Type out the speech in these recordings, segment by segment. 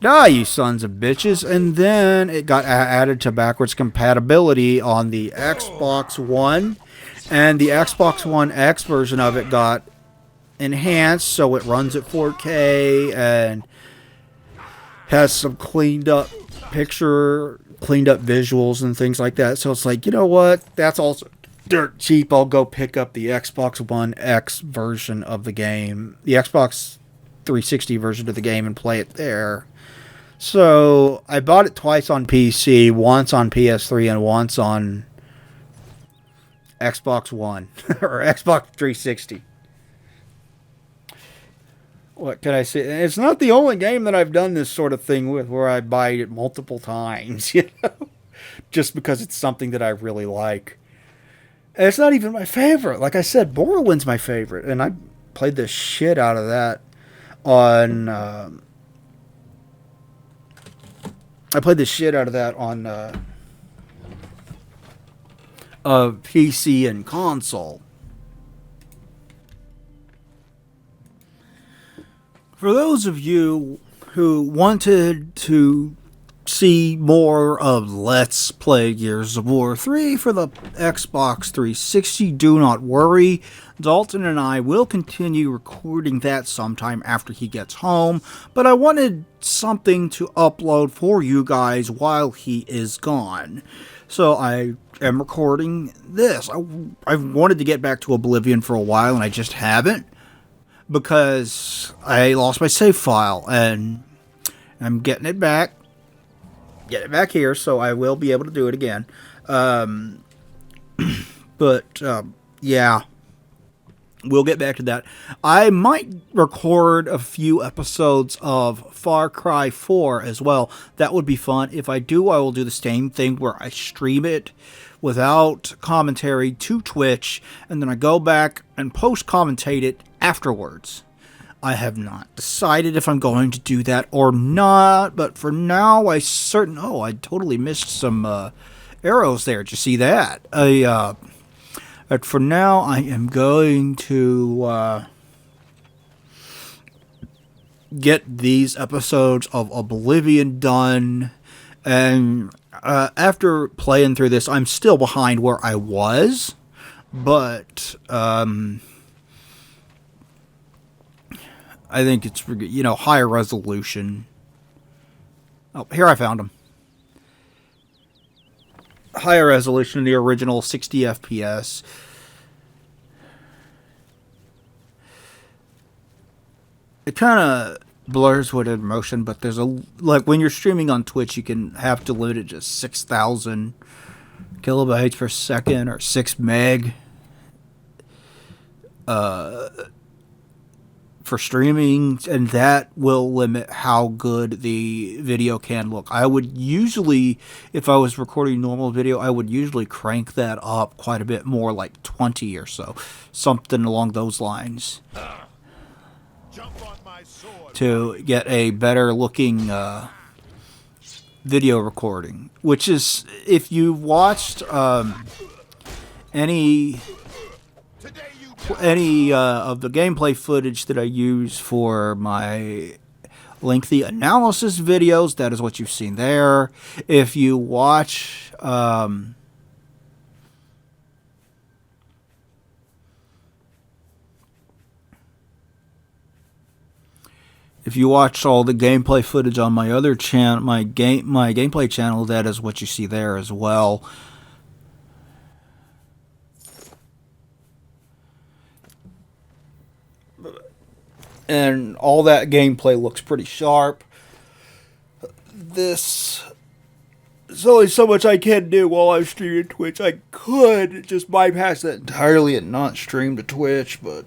Die, you sons of bitches. And then it got added to backwards compatibility on the Xbox One. And the Xbox One X version of it got enhanced, so it runs at 4K and has some cleaned up visuals and things like that. So it's like, you know what? That's also dirt cheap. I'll go pick up the Xbox One X version of the game, the Xbox 360 version of the game, and play it there. So I bought it twice on PC, once on PS3 and once on Xbox One or Xbox 360. What can I say? It's not the only game that I've done this sort of thing with, where I buy it multiple times, just because it's something that I really like. And it's not even my favorite. Like I said, Borderlands my favorite, and I played the shit out of that on. PC and console. For those of you who wanted to see more of Let's Play Gears of War 3 for the Xbox 360, do not worry. Dalton and I will continue recording that sometime after he gets home, but I wanted something to upload for you guys while he is gone. So I am recording this. I've wanted to get back to Oblivion for a while, and I just haven't, because I lost my save file, and I'm getting it back here, so I will be able to do it again. Yeah, we'll get back to that. I might record a few episodes of Far Cry 4 as well. That would be fun. If I do, I will do the same thing where I stream it without commentary to Twitch, and then I go back and post-commentate it afterwards. I have not decided if I'm going to do that or not, but for now, I totally missed some arrows there. Did you see that? But for now, I am going to get these episodes of Oblivion done, and after playing through this, I'm still behind where I was, but I think it's, higher resolution. Oh, here I found them. Higher resolution in the original 60 FPS. It kind of blurs with motion, but there's when you're streaming on Twitch, you can have to limit it to 6,000 kilobytes per second or 6 meg. For streaming, and that will limit how good the video can look. I would usually, if I was recording normal video, I would usually crank that up quite a bit more, like 20 or so, something along those lines, to get a better looking video recording. Which is, if you've watched any of the gameplay footage that I use for my lengthy analysis videos, that is what you've seen there. If you watch all the gameplay footage on my other channel, my gameplay channel, that is what you see there as well. And all that gameplay looks pretty sharp. There's only so much I can do while I'm streaming Twitch. I could just bypass that entirely and not stream to Twitch, but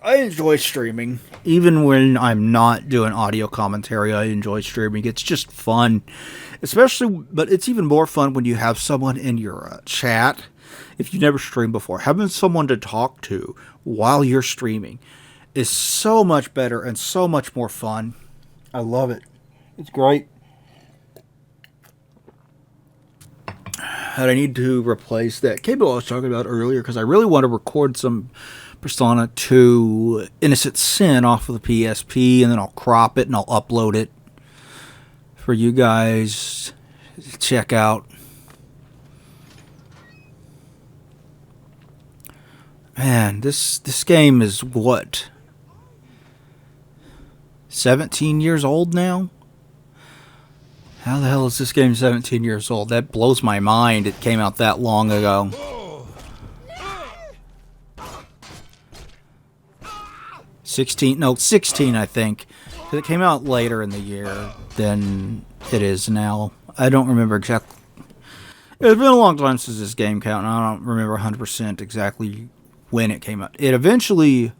I enjoy streaming. Even when I'm not doing audio commentary, I enjoy streaming. It's just fun. But it's even more fun when you have someone in your chat. If you've never streamed before, having someone to talk to while you're streaming is so much better and so much more fun. I love it. It's great. And I need to replace that cable I was talking about earlier, because I really want to record some Persona 2 Innocent Sin off of the PSP, and then I'll crop it and I'll upload it for you guys to check out. Man, this game is what? 17 years old now? How the hell is this game 17 years old? That blows my mind. It came out that long ago. 16, I think. It came out later in the year than it is now. I don't remember exactly. It's been a long time since this game came out, and I don't remember 100% exactly when it came out. It eventually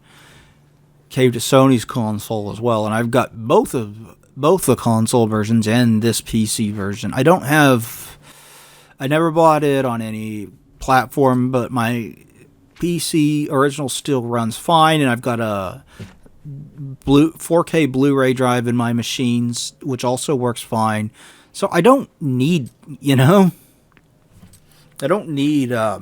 came to Sony's console as well, and I've got both the console versions and this PC version. I never bought it on any platform, but my PC original still runs fine, and I've got a 4K Blu-ray drive in my machines, which also works fine. So I don't need, I don't need a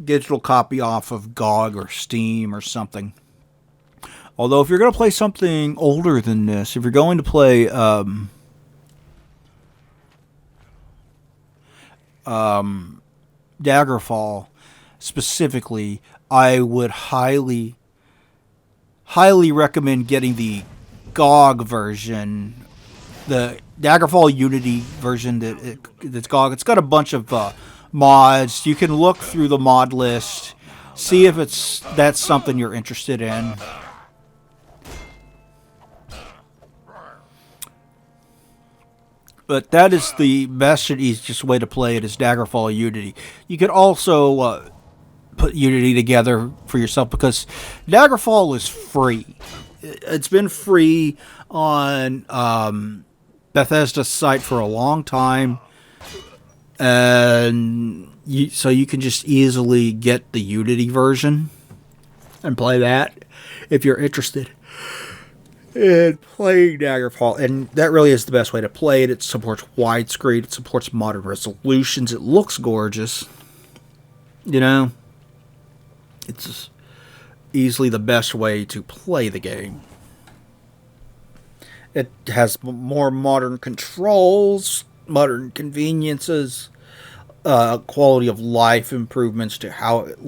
digital copy off of GOG or Steam or something. Although if you're going to play something older than this, if you're going to play Daggerfall specifically, I would highly recommend getting the GOG version, the Daggerfall Unity version that's GOG. It's got a bunch of mods. You can look through the mod list, see if that's something you're interested in. But that is the best and easiest way to play it, is Daggerfall Unity. You could also put Unity together for yourself, because Daggerfall is free. It's been free on Bethesda's site for a long time, and so you can just easily get the Unity version and play that if you're interested in playing Daggerfall. And that really is the best way to play it. It supports widescreen, it supports modern resolutions, it looks gorgeous. It's easily the best way to play the game. It has more modern controls, modern conveniences, quality of life improvements to how it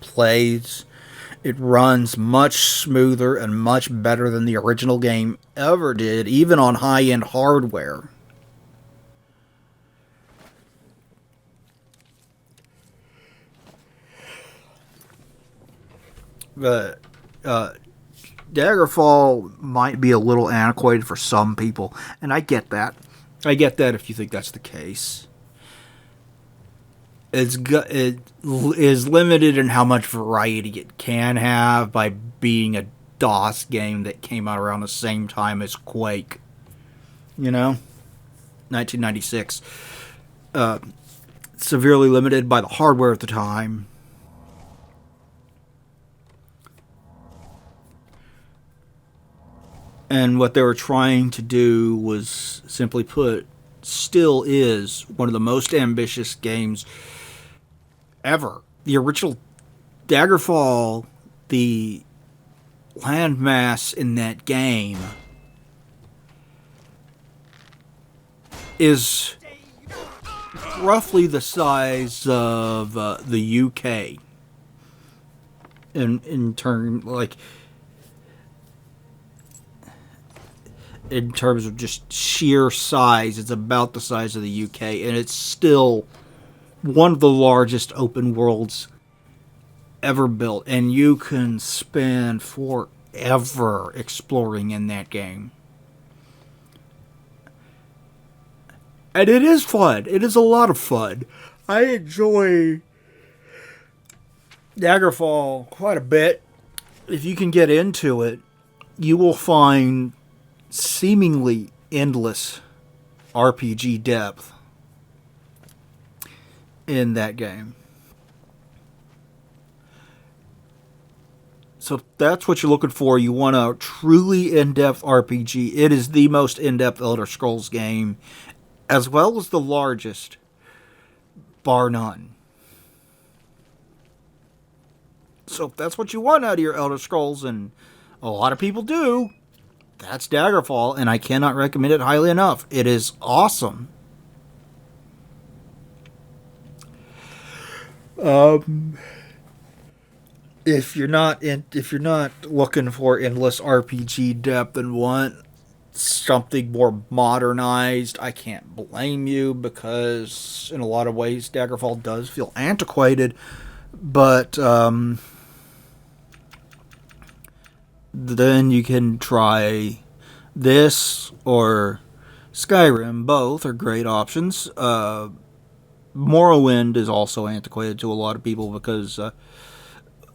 plays. It runs much smoother and much better than the original game ever did, even on high-end hardware. Daggerfall might be a little antiquated for some people, and I get that. I get that if you think that's the case. It is limited in how much variety it can have by being a DOS game that came out around the same time as Quake. 1996. Severely limited by the hardware at the time. And what they were trying to do was, simply put, still is one of the most ambitious games ever. The original Daggerfall, the landmass in that game is roughly the size of the UK. In terms of just sheer size, it's about the size of the UK, and it's still one of the largest open worlds ever built, and you can spend forever exploring in that game. And it is fun. It is a lot of fun. I enjoy Daggerfall quite a bit. If you can get into it, you will find seemingly endless RPG depth in that game. So that's what you're looking for. You want a truly in-depth RPG. It is the most in-depth Elder Scrolls game as well as the largest, bar none. So if that's what you want out of your Elder Scrolls, and a lot of people do, that's Daggerfall, and I cannot recommend it highly enough. It is awesome. If you're not looking for endless RPG depth and want something more modernized, I can't blame you, because in a lot of ways Daggerfall does feel antiquated, but then you can try this or Skyrim. Both are great options. Morrowind is also antiquated to a lot of people because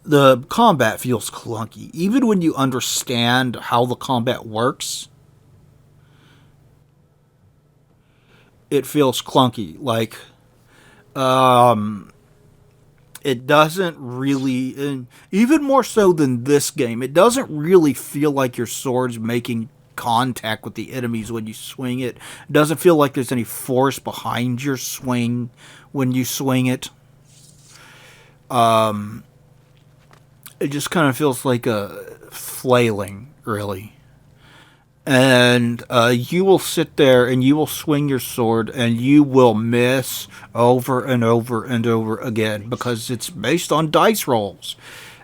the combat feels clunky. Even when you understand how the combat works, it feels clunky. Like, it doesn't really, and even more so than this game, it doesn't really feel like your sword's making contact with the enemies when you swing it. It doesn't feel like there's any force behind your swing when you swing it. It just kind of feels like a flailing, really. And you will sit there and you will swing your sword and you will miss over and over and over again, because it's based on dice rolls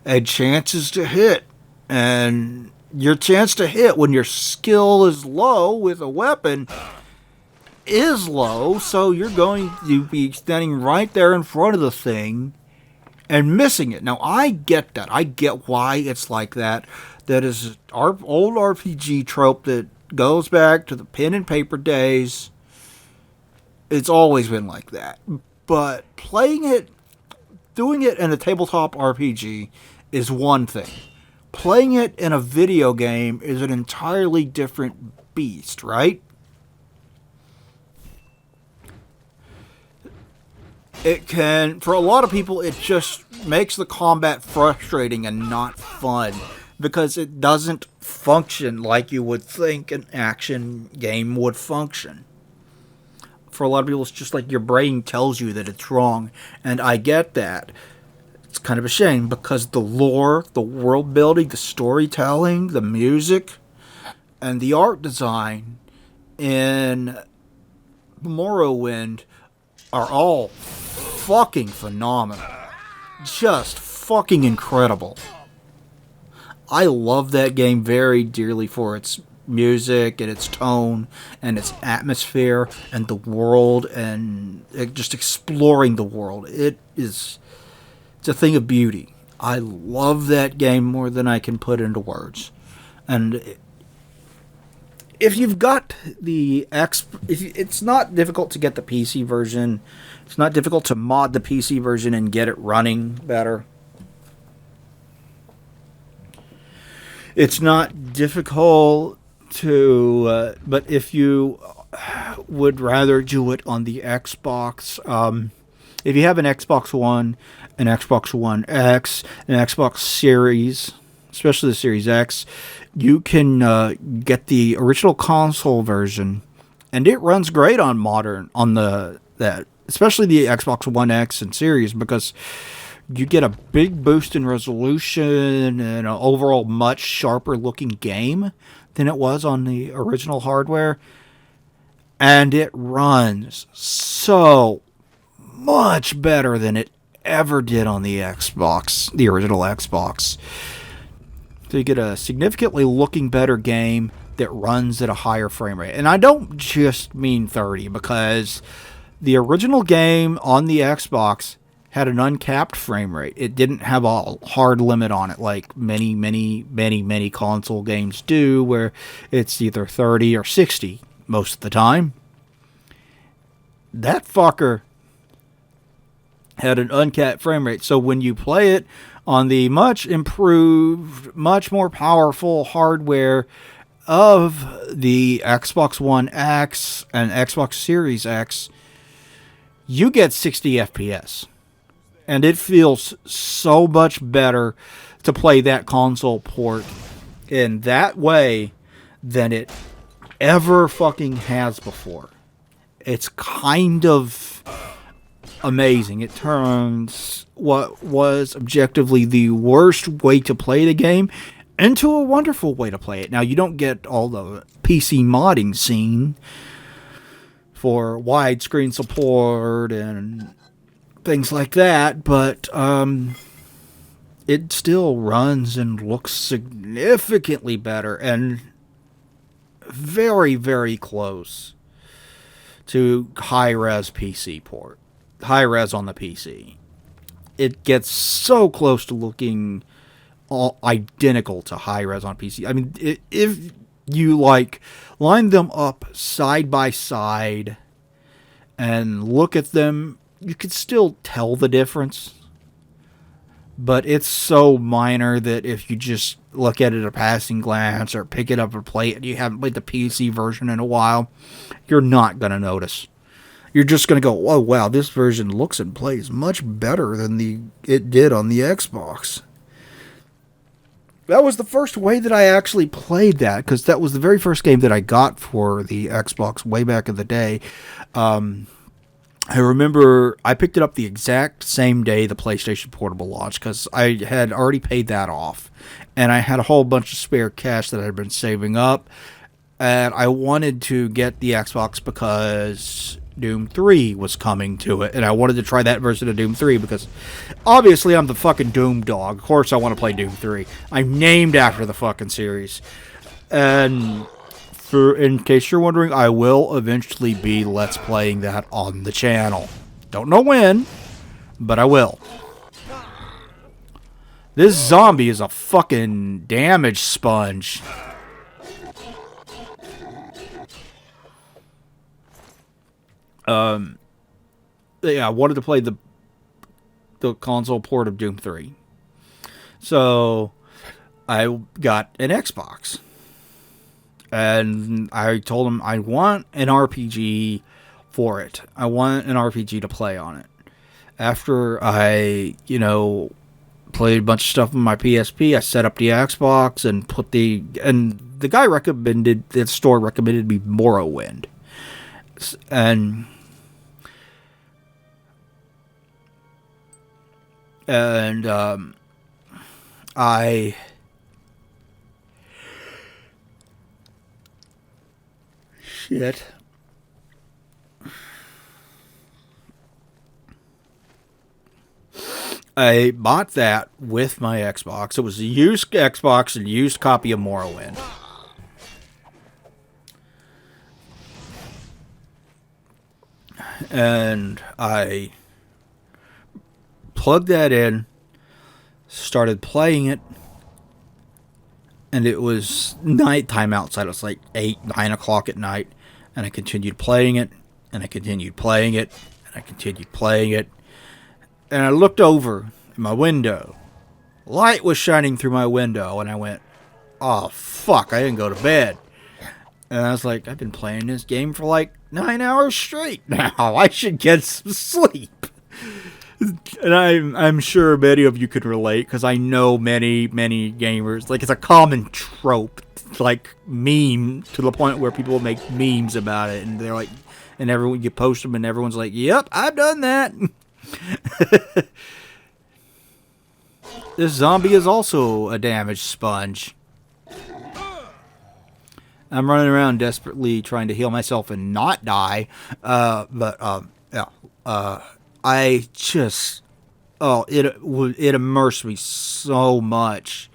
and chances to hit. And your chance to hit when your skill is low with a weapon is low, so you're going to be standing right there in front of the thing and missing it. Now, I get that. I get why it's like that. That is our old RPG trope that goes back to the pen and paper days. It's always been like that. But playing it, doing it in a tabletop RPG is one thing. Playing it in a video game is an entirely different beast, right? It can, for a lot of people, it just makes the combat frustrating and not fun, because it doesn't function like you would think an action game would function. For a lot of people, it's just like your brain tells you that it's wrong, and I get that. It's kind of a shame, because the lore, the world building, the storytelling, the music, and the art design in Morrowind are all fucking phenomenal. Just fucking incredible. I love that game very dearly for its music and its tone and its atmosphere and the world and just exploring the world. It's a thing of beauty. I love that game more than I can put into words. And if you've got it's not difficult to get the PC version. It's not difficult to mod the PC version and get it running better. It's not difficult to, but if you would rather do it on the Xbox, if you have an Xbox One, an Xbox One X, an Xbox Series, especially the Series X, you can get the original console version, and it runs great on especially the Xbox One X and Series, because you get a big boost in resolution and an overall much sharper looking game than it was on the original hardware. And it runs so much better than it ever did on the Xbox, the original Xbox. So you get a significantly looking better game that runs at a higher frame rate. And I don't just mean 30, because the original game on the Xbox had an uncapped frame rate. It didn't have a hard limit on it like many console games do, where it's either 30 or 60 most of the time. That fucker had an uncapped frame rate. So when you play it on the much improved, much more powerful hardware of the Xbox One X and Xbox Series X, you get 60 FPS. And it feels so much better to play that console port in that way than it ever fucking has before. It's kind of amazing. It turns what was objectively the worst way to play the game into a wonderful way to play it. Now, you don't get all the PC modding scene for widescreen support and things like that, but it still runs and looks significantly better and very, very close to high-res PC port. High-res on the PC. It gets so close to looking all identical to high-res on PC. I mean, if you, like, line them up side by side and look at them, you could still tell the difference. But it's so minor that if you just look at it at a passing glance or pick it up and play it, and you haven't played the PC version in a while, you're not going to notice. You're just going to go, oh, wow, this version looks and plays much better than it did on the Xbox. That was the first way that I actually played that, because that was the very first game that I got for the Xbox way back in the day. I remember I picked it up the exact same day the PlayStation Portable launched, because I had already paid that off. And I had a whole bunch of spare cash that I had been saving up. And I wanted to get the Xbox because Doom 3 was coming to it. And I wanted to try that version of Doom 3 because obviously I'm the fucking Doom dog. Of course I want to play Doom 3. I'm named after the fucking series. And in case you're wondering, I will eventually be Let's Playing that on the channel. Don't know when, but I will. This zombie is a fucking damage sponge. Yeah, I wanted to play the console port of Doom 3. So I got an Xbox. And I told him I want an RPG for it. I want an RPG to play on it. After I, played a bunch of stuff on my PSP, I set up the Xbox and the guy recommended, the store recommended me Morrowind. And I shit. I bought that with my Xbox. It was a used Xbox and a used copy of Morrowind. And I plugged that in, started playing it, and it was nighttime outside. It was like 8, 9 o'clock at night, and I continued playing it, and I continued playing it, and I continued playing it. And I looked over in my window. Light was shining through my window, and I went, oh, fuck, I didn't go to bed. And I was like, I've been playing this game for like 9 hours straight now. I should get some sleep. And I'm sure many of you could relate, because I know many gamers. Like, it's a common trope, like meme, to the point where people make memes about it, and they're like, and everyone, you post them, and everyone's like, "Yep, I've done that." This zombie is also a damage sponge. I'm running around desperately trying to heal myself and not die, I just, it immersed me so much.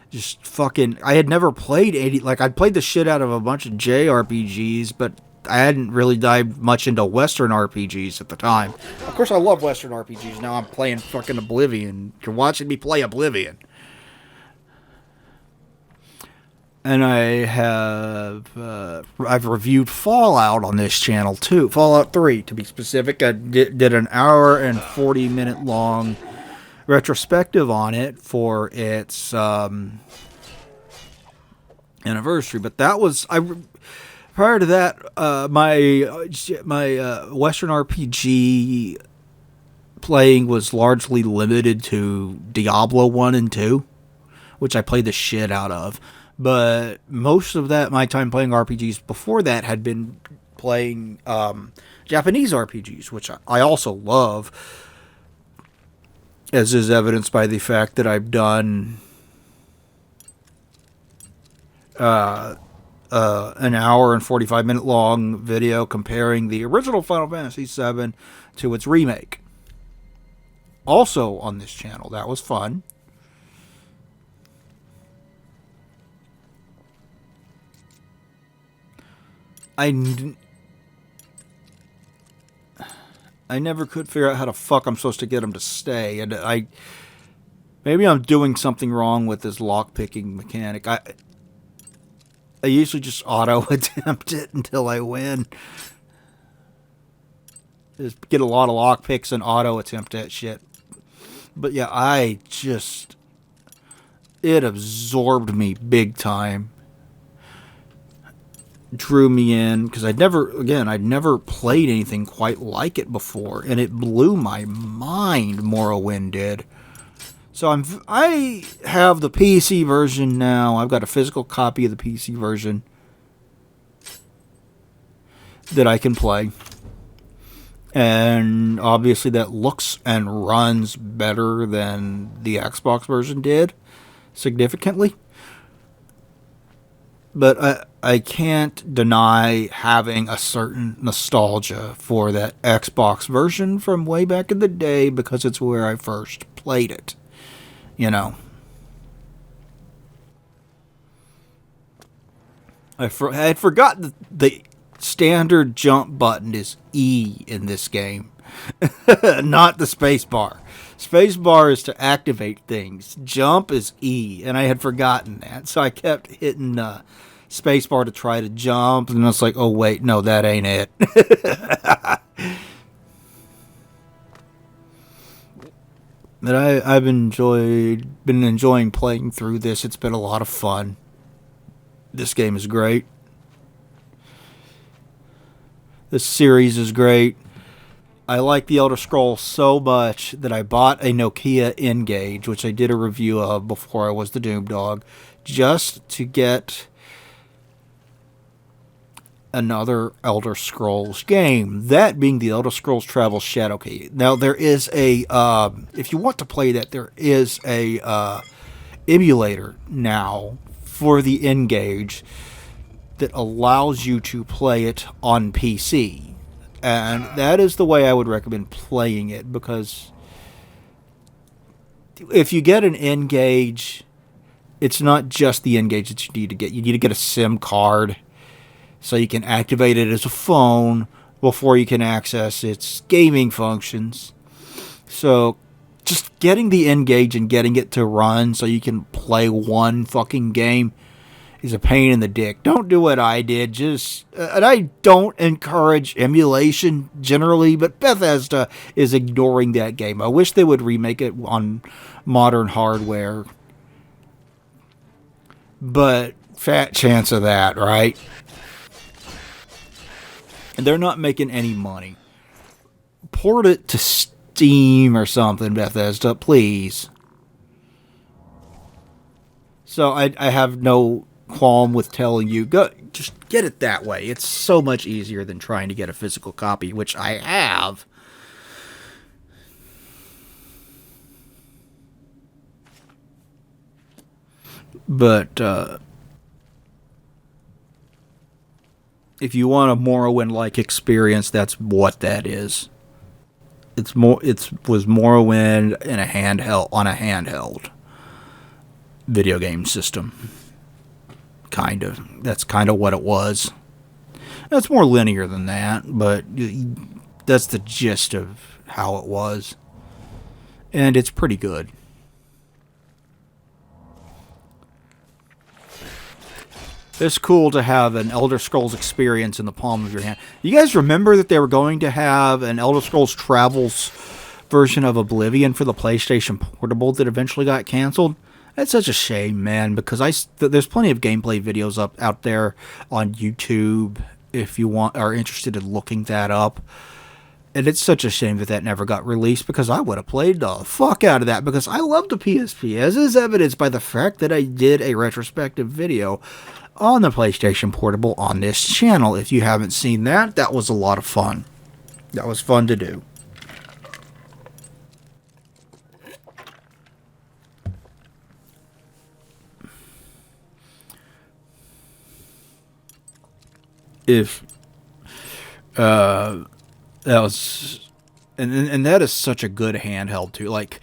Just fucking, I had never played I'd played the shit out of a bunch of JRPGs, but I hadn't really dived much into Western RPGs at the time. Of course, I love Western RPGs. Now I'm playing fucking Oblivion. You're watching me play Oblivion. And I've reviewed Fallout on this channel too. Fallout 3, to be specific. I did an hour and 40-minute long retrospective on it for its anniversary. But that was, prior to that, my Western RPG playing was largely limited to Diablo 1 and 2, which I played the shit out of. But most of my time playing RPGs before that had been playing Japanese RPGs, which I also love, as is evidenced by the fact that I've done an hour and 45-minute long video comparing the original Final Fantasy VII to its remake. Also on this channel. That was fun. I never could figure out how the fuck I'm supposed to get him to stay, and maybe I'm doing something wrong with this lockpicking mechanic. I usually just auto attempt it until I win. Just get a lot of lockpicks and auto attempt that shit. But yeah, it absorbed me big time. Drew me in, because I'd never played anything quite like it before, and it blew my mind. Morrowind did. So I have the PC version now. I've got a physical copy of the PC version that I can play, and obviously that looks and runs better than the Xbox version did, significantly. But I can't deny having a certain nostalgia for that Xbox version from way back in the day, because it's where I first played it. You know. I had forgotten that the standard jump button is E in this game. Not the space bar. Space bar is to activate things. Jump is E, and I had forgotten that. So I kept hitting space bar to try to jump, and I was like, oh wait, no, that ain't it. But I've been enjoying playing through this. It's been a lot of fun. This game is great. This series is great. I like the Elder Scrolls so much that I bought a Nokia N-Gage, which I did a review of before I was the Doom Dog, just to get another Elder Scrolls game. That being the Elder Scrolls Travel Shadowkey. Now, there is a, if you want to play that, there is a emulator now for the N-Gage that allows you to play it on PC. And that is the way I would recommend playing it, because if you get an N-Gage, it's not just the N-Gage that you need to get. You need to get a SIM card so you can activate it as a phone before you can access its gaming functions. So just getting the N-Gage and getting it to run so you can play one fucking game is a pain in the dick. Don't do what I did. And I don't encourage emulation generally, but Bethesda is ignoring that game. I wish they would remake it on modern hardware, but fat chance of that, right? And they're not making any money. Port it to Steam or something, Bethesda, please. So I have no qualm with telling you, go just get it that way. It's so much easier than trying to get a physical copy, which I have. But if you want a Morrowind-like experience, that's what that is. It was Morrowind in a handheld video game system. Kind of. That's kind of what it was. It's more linear than that, but that's the gist of how it was. And it's pretty good. It's cool to have an Elder Scrolls experience in the palm of your hand. You guys remember that they were going to have an Elder Scrolls Travels version of Oblivion for the PlayStation Portable that eventually got canceled? That's such a shame, man, because there's plenty of gameplay videos out there on YouTube if you are interested in looking that up. And it's such a shame that that never got released, because I would have played the fuck out of that, because I love the PSP, as is evidenced by the fact that I did a retrospective video on the PlayStation Portable on this channel. If you haven't seen that, that was a lot of fun. That was fun to do. If that was, and that is such a good handheld too. Like,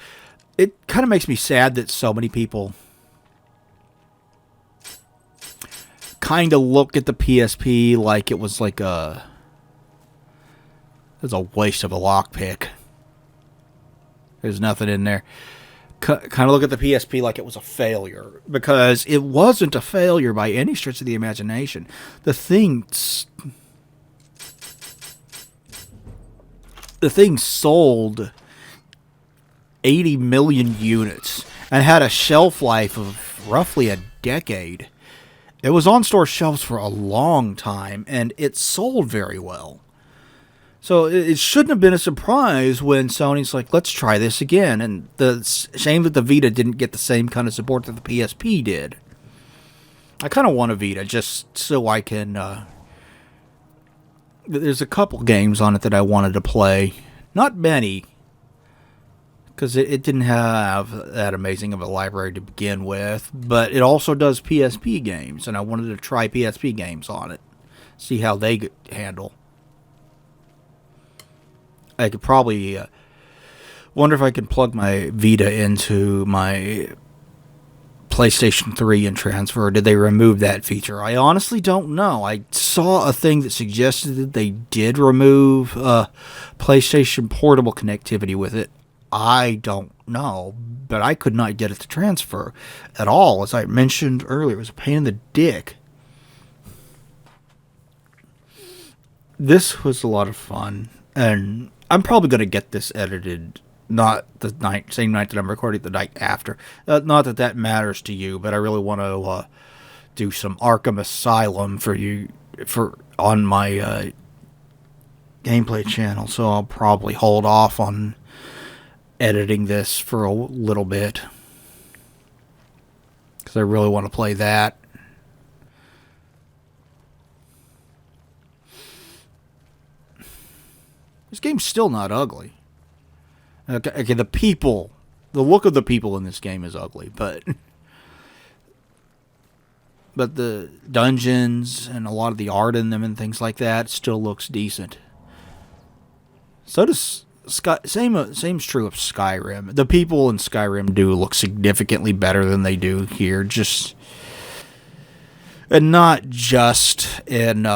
it kind of makes me sad that so many people kind of look at the PSP like it was like a waste of a lockpick. There's nothing in there. Kind of look at the PSP like it was a failure, because it wasn't a failure by any stretch of the imagination. The thing sold 80 million units and had a shelf life of roughly a decade. It was on store shelves for a long time, and it sold very well. So it shouldn't have been a surprise when Sony's like, let's try this again. And the shame that the Vita didn't get the same kind of support that the PSP did. I kind of want a Vita just so I can... there's a couple games on it that I wanted to play. Not many, because it didn't have that amazing of a library to begin with. But it also does PSP games, and I wanted to try PSP games on it. See how they handle. I could probably wonder if I can plug my Vita into my PlayStation 3 and transfer. Or did they remove that feature? I honestly don't know. I saw a thing that suggested that they did remove PlayStation Portable connectivity with it. I don't know, but I could not get it to transfer at all. As I mentioned earlier, it was a pain in the dick. This was a lot of fun, and I'm probably going to get this edited, not the same night that I'm recording, the night after. Not that that matters to you, but I really want to do some Arkham Asylum for you on my gameplay channel, so I'll probably hold off on editing this for a little bit, because I really want to play that. This game's still not ugly. Okay, the look of the people in this game is ugly, but the dungeons and a lot of the art in them and things like that still looks decent. So does same's true of Skyrim. The people in Skyrim do look significantly better than they do here, and not just in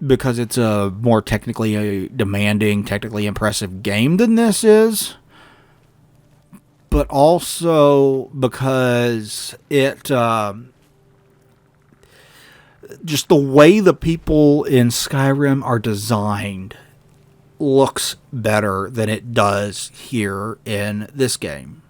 because it's a more technically demanding, technically impressive game than this is, but also because it just the way the people in Skyrim are designed looks better than it does here in this game.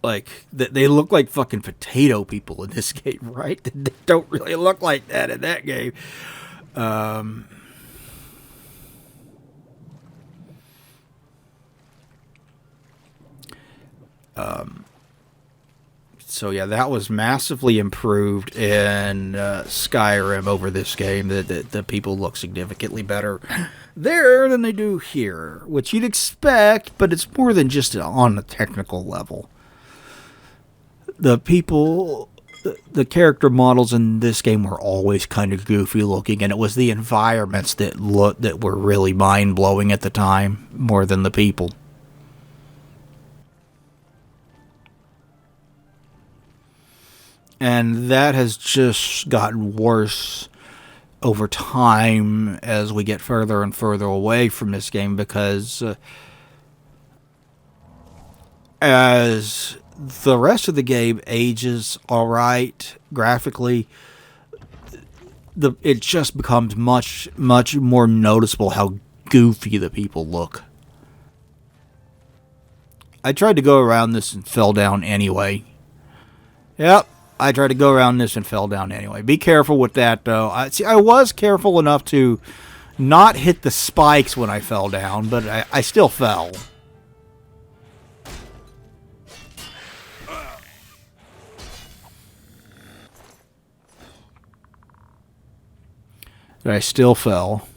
Like, they look like fucking potato people in this game, right? They don't really look like that in that game. So yeah, that was massively improved in Skyrim over this game. The people look significantly better there than they do here, which you'd expect, but it's more than just on a technical level. The people, the character models in this game were always kind of goofy looking, and it was the environments that were really mind-blowing at the time, more than the people. And that has just gotten worse over time as we get further and further away from this game, because as the rest of the game ages alright graphically, it just becomes much more noticeable how goofy the people look. I tried to go around this and fell down anyway. Yep, I tried to go around this and fell down anyway. Be careful with that, though. I was careful enough to not hit the spikes when I fell down, but I still fell. But I still fell.